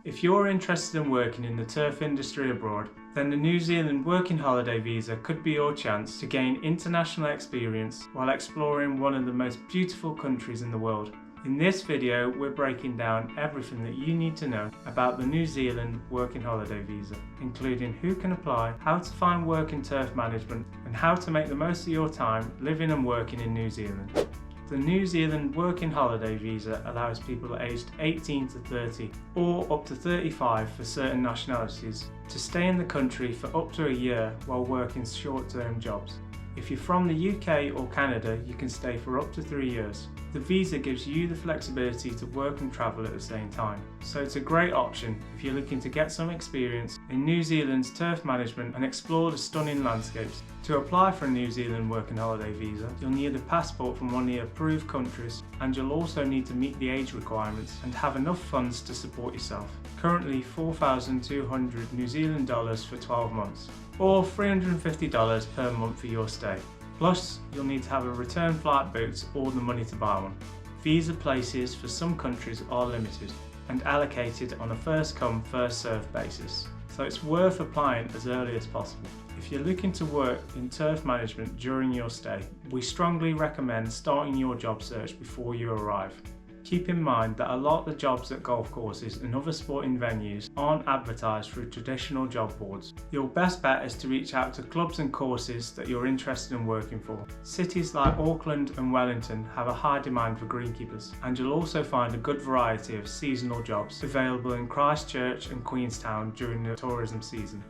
If you're interested in working in the turf industry abroad, then the New Zealand Working Holiday Visa could be your chance to gain international experience while exploring one of the most beautiful countries in the world. In this video, we're breaking down everything that you need to know about the New Zealand Working Holiday Visa, including who can apply, how to find work in turf management, and how to make the most of your time living and working in New Zealand. The New Zealand Working Holiday Visa allows people aged 18 to 30 or up to 35 for certain nationalities to stay in the country for up to a year while working short-term jobs. If you're from the UK or Canada, you can stay for up to 3 years. The visa gives you the flexibility to work and travel at the same time, so it's a great option if you're looking to get some experience in New Zealand's turf management and explore the stunning landscapes. To apply for a New Zealand Working Holiday Visa, you'll need a passport from one of the approved countries, and you'll also need to meet the age requirements and have enough funds to support yourself. Currently $4,200 New Zealand dollars for 12 months, or $350 per month for your stay. Plus, you'll need to have a return flight boots or the money to buy one. Visa places for some countries are limited and allocated on a first come, first served basis, so it's worth applying as early as possible. If you're looking to work in turf management during your stay, we strongly recommend starting your job search before you arrive. Keep in mind that a lot of the jobs at golf courses and other sporting venues aren't advertised through traditional job boards. Your best bet is to reach out to clubs and courses that you're interested in working for. Cities like Auckland and Wellington have a high demand for greenkeepers, and you'll also find a good variety of seasonal jobs available in Christchurch and Queenstown during the tourism season.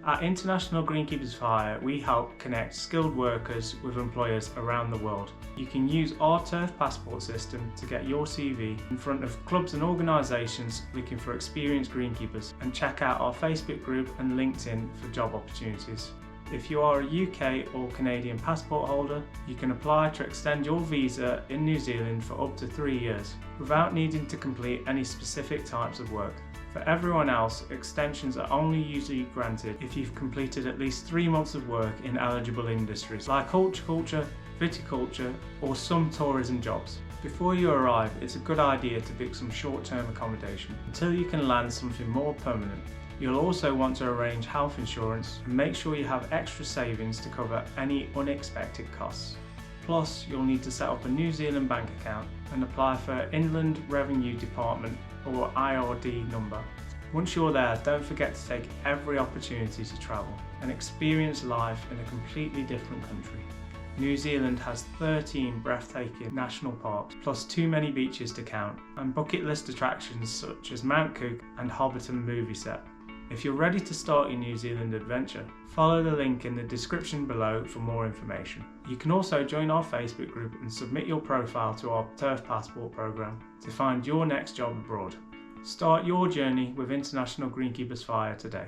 At International Greenkeepers for Hire, we help connect skilled workers with employers around the world. You can use our turf passport system to get your CV in front of clubs and organisations looking for experienced greenkeepers, and check out our Facebook group and LinkedIn for job opportunities. If you are a UK or Canadian passport holder, you can apply to extend your visa in New Zealand for up to 3 years without needing to complete any specific types of work. For everyone else, extensions are only usually granted if you've completed at least 3 months of work in eligible industries like horticulture, viticulture, or some tourism jobs. Before you arrive, it's a good idea to book some short-term accommodation until you can land something more permanent. You'll also want to arrange health insurance and make sure you have extra savings to cover any unexpected costs. Plus, you'll need to set up a New Zealand bank account and apply for Inland Revenue Department or IRD number. Once you're there, don't forget to take every opportunity to travel and experience life in a completely different country. New Zealand has 13 breathtaking national parks, plus too many beaches to count, and bucket list attractions such as Mount Cook and Hobbiton movie set. If you're ready to start your New Zealand adventure, follow the link in the description below for more information. You can also join our Facebook group and submit your profile to our Turf Passport program to find your next job abroad. Start your journey with International Greenkeepers for Hire today.